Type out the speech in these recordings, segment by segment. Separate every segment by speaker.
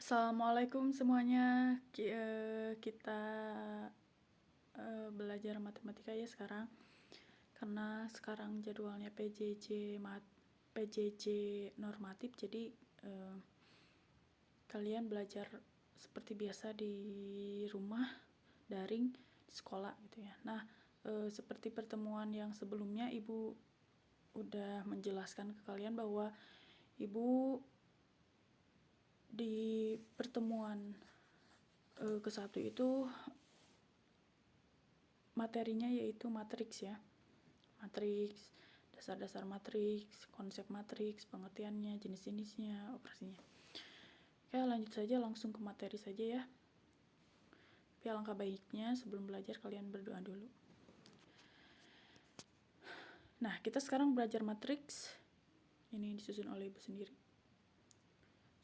Speaker 1: Assalamualaikum semuanya. Kita belajar matematika ya sekarang. Karena sekarang jadwalnya PJJ normatif, jadi kalian belajar seperti biasa di rumah, daring, di sekolah gitu ya. Nah, seperti pertemuan yang sebelumnya, Ibu udah menjelaskan ke kalian bahwa Ibu di pertemuan ke-1 itu materinya yaitu matriks ya. Matriks, dasar-dasar matriks, konsep matriks, pengertiannya, jenis-jenisnya, operasinya. Oke, lanjut saja langsung ke materi saja ya. Tapi alangkah baiknya sebelum belajar kalian berdoa dulu. Nah, kita sekarang belajar matriks. Ini disusun oleh Ibu sendiri.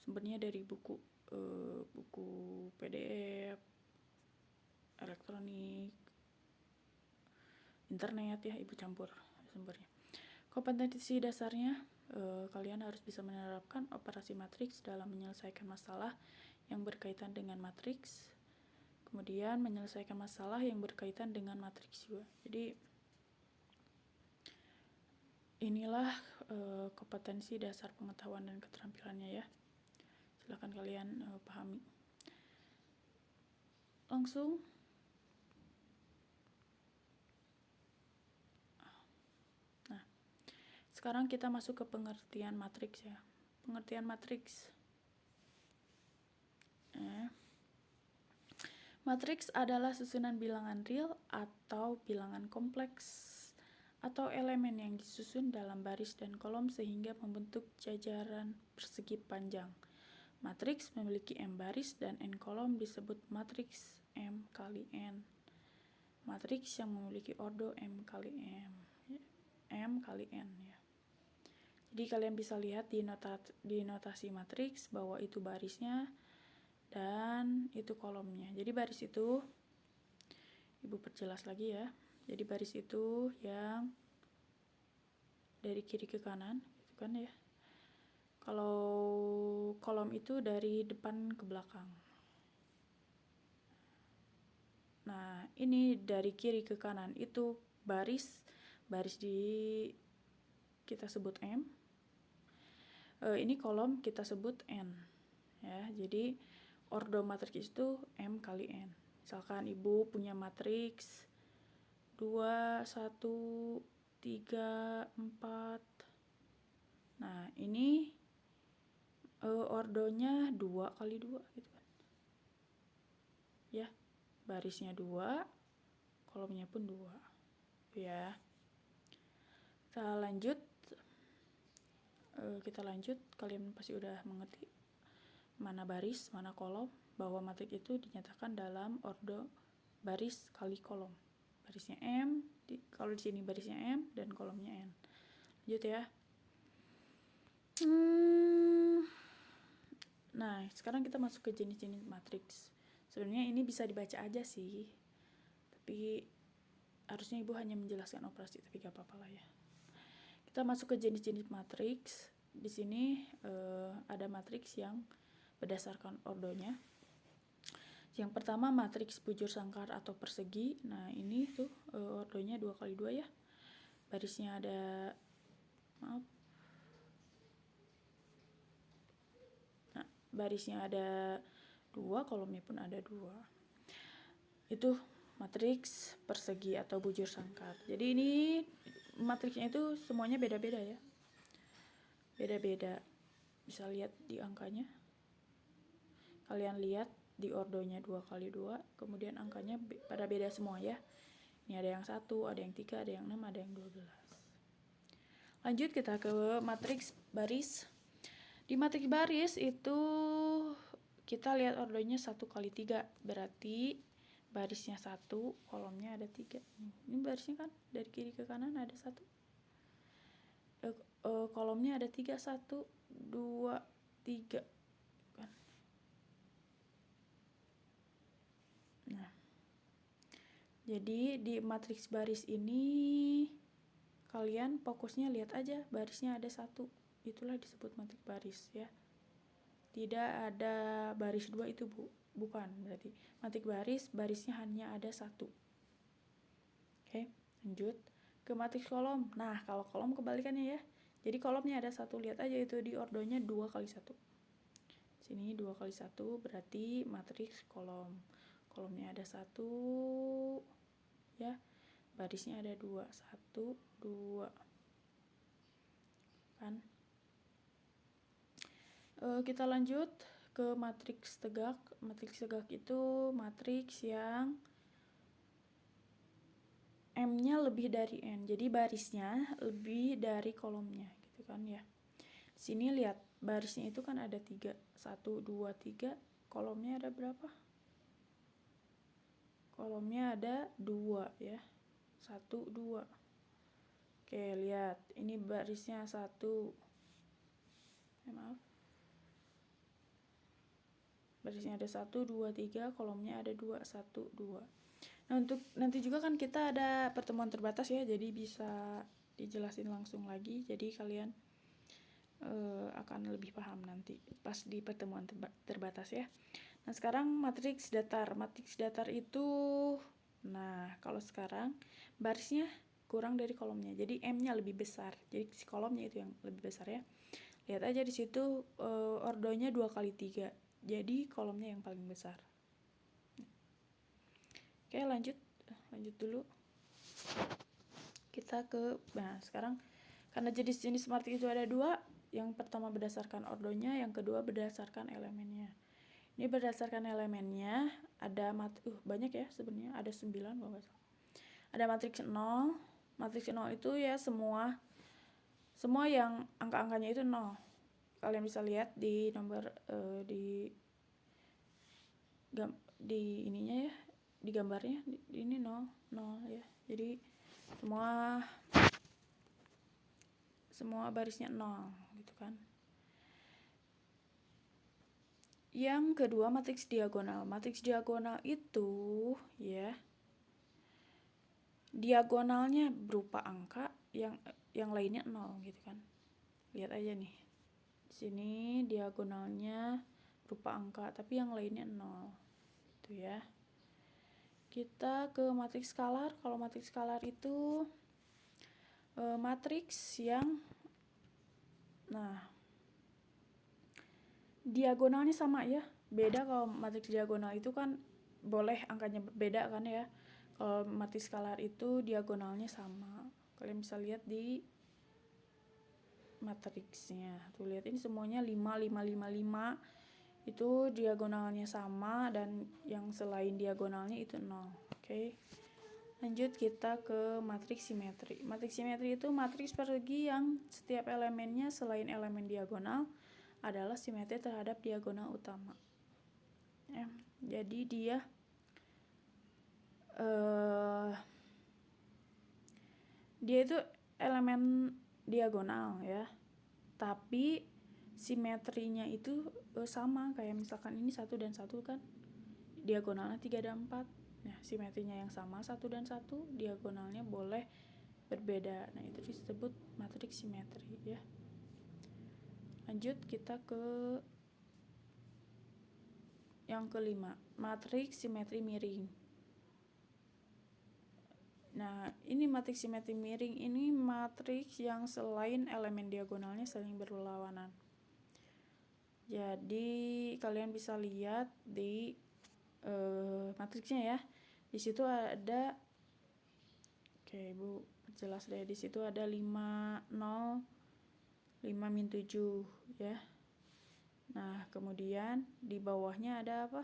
Speaker 1: Sumbernya dari buku PDF, elektronik, internet ya, Ibu campur sumbernya. Kompetensi dasarnya, kalian harus bisa menerapkan operasi matriks dalam menyelesaikan masalah yang berkaitan dengan matriks, kemudian menyelesaikan masalah yang berkaitan dengan matriks juga. Jadi inilah kompetensi dasar pengetahuan dan keterampilannya ya. Silakan kalian pahami. Langsung sekarang kita masuk ke pengertian matriks ya. Pengertian matriks. Matriks adalah susunan bilangan real atau bilangan kompleks atau elemen yang disusun dalam baris dan kolom sehingga membentuk jajaran persegi panjang. Matriks memiliki M baris dan N kolom disebut matriks M kali N. Matriks yang memiliki ordo M kali M kali N ya. Jadi kalian bisa lihat di notasi matriks bahwa itu barisnya dan itu kolomnya. Jadi baris itu, Ibu perjelas lagi ya. Jadi baris itu yang dari kiri ke kanan, gitu kan ya. Kalau kolom itu dari depan ke belakang. Nah, ini dari kiri ke kanan itu baris di kita sebut M. Ini kolom kita sebut N. Ya, jadi ordo matriks itu M kali N. Misalkan Ibu punya matriks 2, 1, 3, 4. Nah, ini ordonya 2 kali 2 gitu kan. Ya, barisnya 2, kolomnya pun 2. Ya. Kita lanjut, kalian pasti udah mengerti mana baris, mana kolom, bahwa matriks itu dinyatakan dalam ordo baris kali kolom. Barisnya M, kalau di sini barisnya M dan kolomnya N. Lanjut ya. Nah, sekarang kita masuk ke jenis-jenis matriks. Sebenarnya ini bisa dibaca aja sih, tapi harusnya Ibu hanya menjelaskan operasi, tapi gak apa-apa lah ya. Kita masuk ke jenis-jenis matriks. Di sini ada matriks yang berdasarkan ordonya. Yang pertama matriks bujur sangkar atau persegi. Nah, ini tuh ordonya 2 kali 2 ya. Barisnya ada barisnya ada 2, kolomnya pun ada 2. Itu matriks persegi atau bujur sangkar. Jadi ini matriksnya itu semuanya beda-beda ya. Beda-beda. Bisa lihat di angkanya. Kalian lihat di ordonya 2 kali 2, kemudian angkanya pada beda semua ya. Ini ada yang 1, ada yang 3, ada yang 6, ada yang 12. Lanjut kita ke matriks baris. Di matriks baris itu kita lihat ordonya 1 kali 3, berarti barisnya 1, kolomnya ada 3. Ini barisnya kan dari kiri ke kanan ada 1. Kolomnya ada 3, 1, 2, 3. Kan. Nah, jadi di matriks baris ini kalian fokusnya lihat aja barisnya ada 1. Itulah disebut matriks baris ya. tidak ada baris 2 itu bukan, berarti matik barisnya hanya ada 1. Oke, lanjut ke matriks kolom. Nah, kalau kolom kebalikannya ya. Jadi kolomnya ada 1, lihat aja itu di ordonya 2 kali 1. Sini 2 kali 1 berarti matriks kolom. Kolomnya ada 1 ya. Barisnya ada 2, 1, 2. Kan? Kita lanjut ke matriks tegak. Matriks tegak itu matriks yang M-nya lebih dari N. Jadi barisnya lebih dari kolomnya gitu kan ya. Sini lihat, barisnya itu kan ada 3. 1, 2, 3. Kolomnya ada berapa? Kolomnya ada 2 ya. 1, 2. Oke, lihat. Ini barisnya 1. Maaf. Barisnya ada 1, 2, 3. Kolomnya ada 2, 1, 2. Nah, untuk nanti juga kan kita ada pertemuan terbatas ya. Jadi bisa dijelasin langsung lagi. Jadi kalian akan lebih paham nanti pas di pertemuan terbatas ya. Nah, sekarang matriks datar. Matriks datar itu, nah kalau sekarang barisnya kurang dari kolomnya, jadi M-nya lebih besar, jadi si kolomnya itu yang lebih besar ya. Lihat aja di situ ordonya 2 kali 3, jadi kolomnya yang paling besar. Oke, lanjut dulu. Kita ke, nah sekarang karena jenis-jenis matriks itu ada 2, yang pertama berdasarkan ordonya, yang kedua berdasarkan elemennya. Ini berdasarkan elemennya ada banyak ya sebenarnya, ada 9 kalau nggak salah. Ada matriks 0. Matriks 0 itu ya semua yang angka-angkanya itu 0. Kalian bisa lihat di nomor di ininya ya, di gambarnya ini 0 ya. Jadi semua barisnya 0 gitu kan. Yang kedua matriks diagonal. Matriks diagonal itu ya, diagonalnya berupa angka, yang lainnya 0 gitu kan. Lihat aja nih. Di sini diagonalnya berupa angka, tapi yang lainnya 0. Gitu ya. Kita ke matriks skalar. Kalau matriks skalar itu matriks yang diagonalnya sama ya. Beda kalau matriks diagonal itu kan boleh angkanya beda kan ya. Kalau matriks skalar itu diagonalnya sama. Kalian bisa lihat di matriksnya. Tuh lihat ini semuanya 5, 5, 5, 5. Itu diagonalnya sama dan yang selain diagonalnya itu 0. Oke. Lanjut kita ke matriks simetri. Matriks simetri itu matriks persegi yang setiap elemennya selain elemen diagonal adalah simetri terhadap diagonal utama. Ya, jadi dia itu elemen diagonal ya, tapi simetrinya itu sama, kayak misalkan ini 1 dan 1 kan, diagonalnya 3 dan 4. Nah, simetrinya yang sama 1 dan 1, diagonalnya boleh berbeda. Nah, itu disebut matriks simetri ya. Lanjut kita ke yang kelima, matriks simetri miring. Nah, ini matriks simetri miring, ini matriks yang selain elemen diagonalnya saling berlawanan. Jadi kalian bisa lihat di matriksnya ya. Di situ ada, oke Bu, jelas deh, di situ ada 5, 0, 5, min 7 ya. Nah, kemudian di bawahnya ada apa?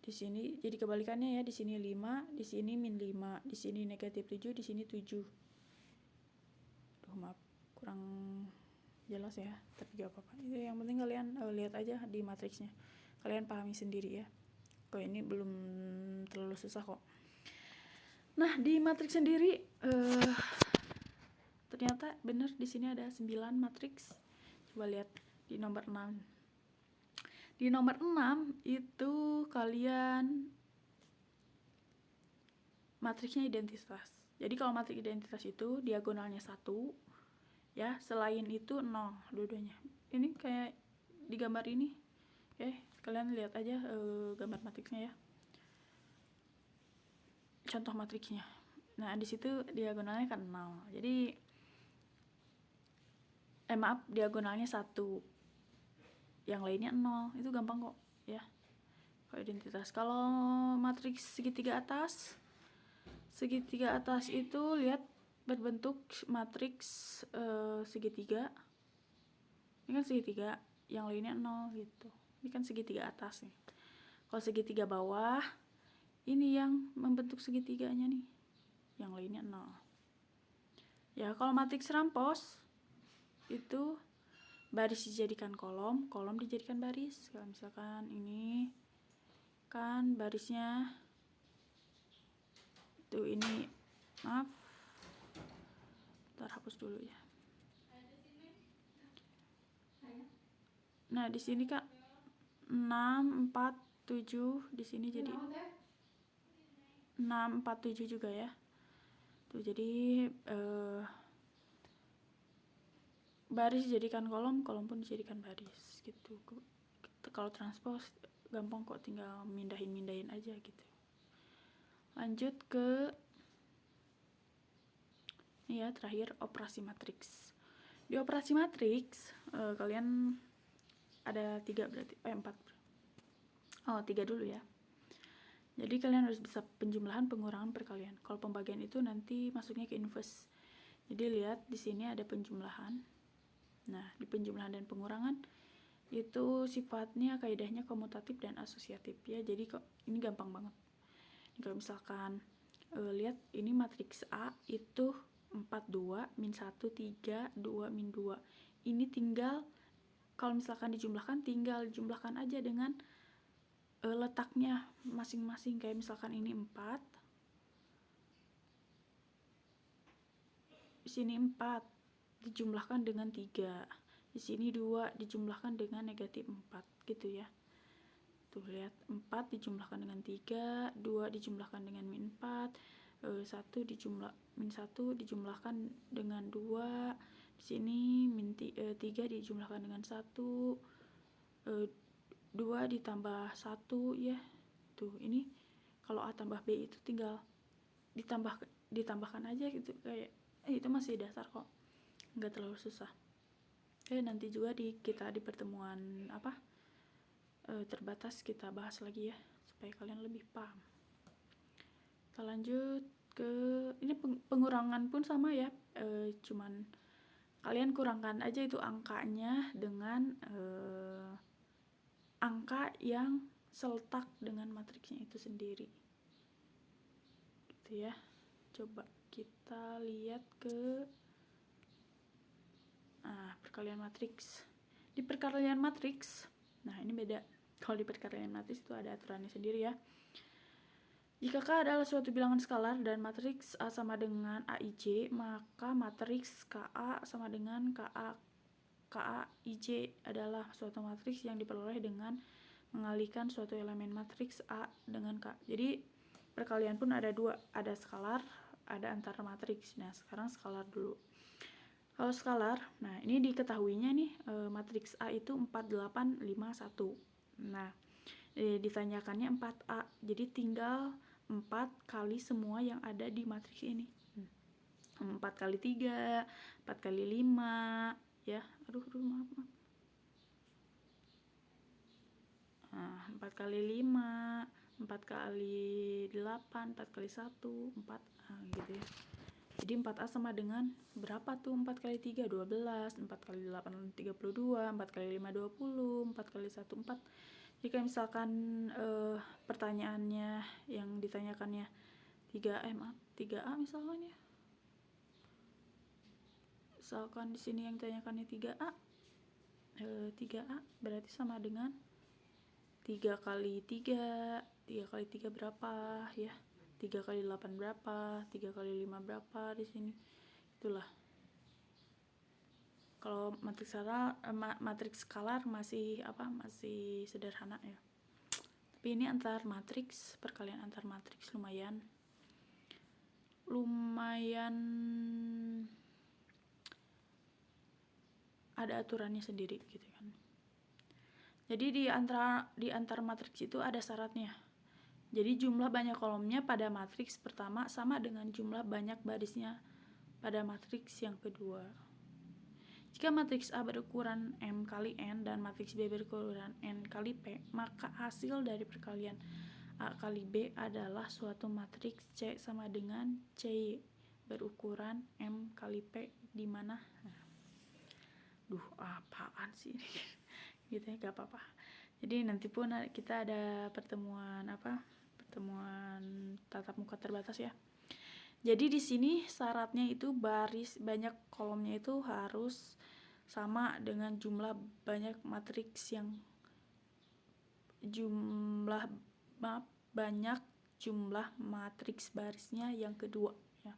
Speaker 1: Di sini jadi kebalikannya ya, di sini 5, di sini min 5, di sini negatif 7, di sini 7. Maaf, kurang jelas ya, tapi gak apa-apa. Itu yang penting kalian lihat aja di matriksnya. Kalian pahami sendiri ya. Kok ini belum terlalu susah kok. Nah, di matriks sendiri ternyata benar di sini ada 9 matriks. Coba lihat di nomor 6. Di nomor 6 itu kalian matriksnya identitas. Jadi kalau matriks identitas itu diagonalnya 1 ya, selain itu 0 dua-duanya. Ini kayak di gambar ini. Kalian lihat aja gambar matriksnya ya. Contoh matriksnya. Nah, di situ diagonalnya kan 0. Jadi diagonalnya 1. Yang lainnya 0. Itu gampang kok ya. Kalau identitas. Kalau matriks segitiga atas itu lihat berbentuk matriks segitiga. Ini kan segitiga, yang lainnya 0 gitu. Ini kan segitiga atas nih. Kalau segitiga bawah, ini yang membentuk segitiganya nih. Yang lainnya 0. Ya, kalau matriks rampos itu baris dijadikan kolom, kolom dijadikan baris. Kalau misalkan ini kan barisnya tuh ini, maaf, ntar hapus dulu ya. Nah, di sini kan 6, 4, 7, di sini jadi 6, 4, 7 juga ya. Tuh, jadi baris dijadikan kolom, kolom pun dijadikan baris gitu. Kalau transpose gampang kok, tinggal mindahin aja gitu. Lanjut ke ini ya, terakhir operasi matriks. Di operasi matriks kalian ada 3 berarti, 4. 3 dulu ya. Jadi kalian harus bisa penjumlahan, pengurangan, perkalian. Kalau pembagian itu nanti masuknya ke inverse. Jadi lihat di sini ada penjumlahan. Nah, di penjumlahan dan pengurangan itu sifatnya kaidahnya komutatif dan asosiatif ya. Jadi kok ini gampang banget. Kalau misalkan lihat ini matriks A itu 4, 2, min 1, 3, 2, min 2. Ini tinggal, kalau misalkan dijumlahkan, tinggal dijumlahkan aja dengan letaknya masing-masing. Kayak misalkan ini 4, di sini 4 dijumlahkan dengan 3, di sini 2 dijumlahkan dengan negatif 4 gitu ya. Tuh lihat, 4 dijumlahkan dengan 3, 2 dijumlahkan dengan min 4, 1 min 1 dijumlahkan dengan 2, di sini min 3 dijumlahkan dengan 1, 2 ditambah 1 ya. Tuh, ini kalau A tambah B itu tinggal ditambahkan aja gitu, kayak itu masih dasar kok, nggak terlalu susah. Nanti juga kita di pertemuan terbatas kita bahas lagi ya, supaya kalian lebih paham. Kita lanjut ke ini pengurangan pun sama ya, cuman kalian kurangkan aja itu angkanya dengan angka yang seletak dengan matriksnya itu sendiri gitu ya. Coba kita lihat ke perkalian matriks. Di perkalian matriks, nah ini beda. Kalau di perkalian matriks itu ada aturannya sendiri ya. Jika K adalah suatu bilangan skalar dan matriks A sama dengan AIJ, maka matriks KA sama dengan KAIJ adalah suatu matriks yang diperoleh dengan mengalihkan suatu elemen matriks A dengan K. Jadi perkalian pun ada 2, ada skalar, ada antar matriks. Nah, sekarang skalar dulu. Kalau skalar, nah ini diketahuinya nih, matriks A itu 4, 8, 5, 1. Nah, ditanyakannya 4A, jadi tinggal 4 kali semua yang ada di matriks ini. 4 kali 3, 4 kali 5 ya. Maaf. 4 kali 5, 4 kali 8, 4 kali 1, 4 gitu ya. Jadi 4A sama dengan berapa tuh? 4 kali 3, 12, 4 kali 8, 32, 4 kali 5, 20, 4 kali 1, 4. Jika misalkan pertanyaannya yang ditanyakannya 3A misalkan ya. Misalkan di sini yang ditanyakannya 3A. 3A berarti sama dengan 3 kali 3, 3 kali 3 berapa ya? 3 kali 8 berapa? 3 kali 5 berapa di sini? Itulah. Kalau matriks skalar masih sederhana ya. Tapi ini antar matriks, perkalian antar matriks lumayan ada aturannya sendiri gitu kan. Jadi di antara matriks itu ada syaratnya. Jadi jumlah banyak kolomnya pada matriks pertama sama dengan jumlah banyak barisnya pada matriks yang kedua. Jika matriks A berukuran M kali N dan matriks B berukuran N kali P, maka hasil dari perkalian A kali B adalah suatu matriks C sama dengan C berukuran M kali P, di mana apaan sih gitu ya, gak apa-apa. Jadi nanti pun kita ada pertemuan tatap muka terbatas ya. Jadi di sini syaratnya itu baris banyak kolomnya itu harus sama dengan jumlah banyak matriks yang banyak jumlah matriks barisnya yang kedua ya.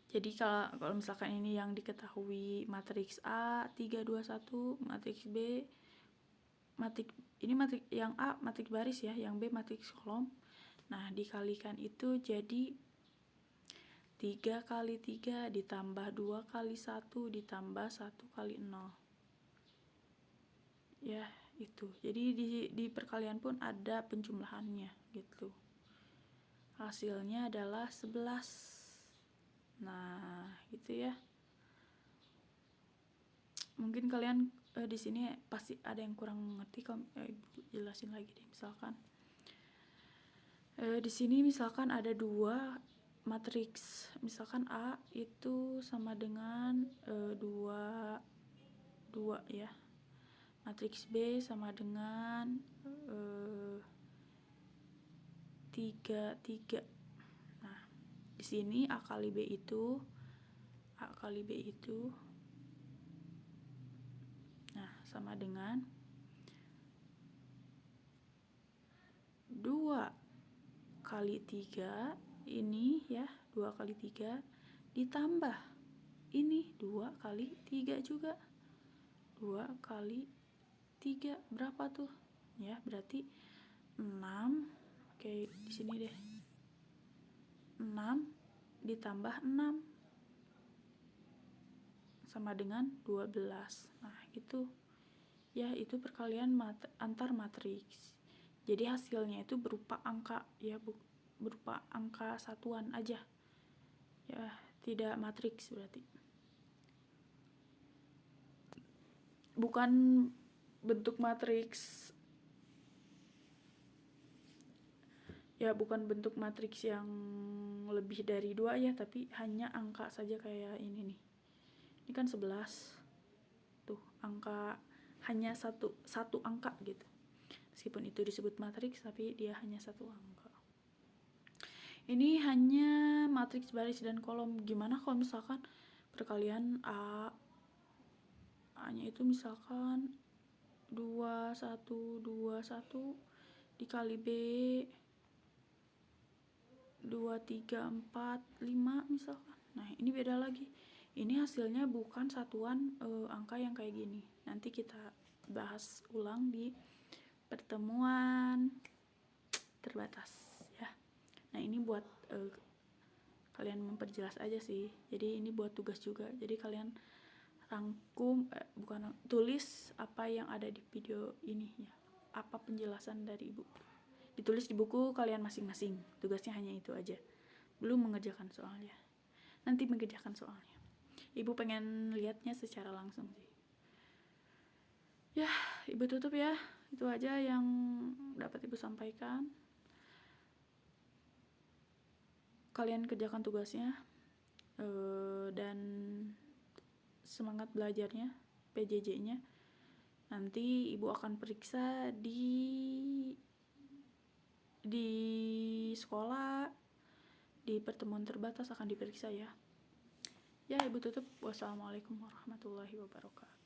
Speaker 1: Jadi kalau misalkan ini yang diketahui matriks A 3 2 1, matriks B matriks yang A matriks baris ya, yang B matriks kolom. Nah, dikalikan itu jadi 3 kali 3 ditambah 2 kali 1 ditambah 1 kali 0. Ya, itu. Jadi di perkalian pun ada penjumlahannya gitu. Hasilnya adalah 11. Nah, gitu ya. Mungkin kalian di sini pasti ada yang kurang ngerti, Ibu jelasin lagi deh. Misalkan di sini misalkan ada dua matriks, misalkan A itu sama dengan 2 ya. Matriks B sama dengan 3 3. Nah, di sini A kali B itu nah sama dengan 2 kali 3 ini ya, 2 kali 3 ditambah ini 2 kali 3 juga. 2 kali 3 berapa tuh? Ya, berarti 6. Oke, di sini deh. 6 ditambah 6 sama dengan 12. Nah, gitu. Ya, itu perkalian antar matriks. Jadi hasilnya itu berupa angka ya, berupa angka satuan aja. Ya, tidak matriks berarti. Bukan bentuk matriks. Ya, bukan bentuk matriks yang lebih dari 2 ya, tapi hanya angka saja kayak ini nih. Ini kan 11. Tuh, angka hanya satu angka gitu. Meskipun itu disebut matriks, tapi dia hanya satu angka. Ini hanya matriks baris dan kolom. Gimana kalau misalkan perkalian A-nya itu misalkan 2 1 2 1 dikali B 2 3 4 5 misalkan. Nah, ini beda lagi. Ini hasilnya bukan satuan angka yang kayak gini. Nanti kita bahas ulang di pertemuan terbatas ya. Nah, ini buat kalian memperjelas aja sih. Jadi ini buat tugas juga. Jadi kalian tulis apa yang ada di video ini ya. Apa penjelasan dari Ibu. Ditulis di buku kalian masing-masing. Tugasnya hanya itu aja. Belum mengerjakan soalnya. Nanti mengerjakan soalnya. Ibu pengen lihatnya secara langsung sih. Ya, Ibu tutup ya. Itu aja yang dapat Ibu sampaikan. Kalian kerjakan tugasnya dan semangat belajarnya, PJJ-nya. Nanti Ibu akan periksa di sekolah, di pertemuan terbatas akan diperiksa ya. Ya, Ibu tutup. Wassalamualaikum warahmatullahi wabarakatuh.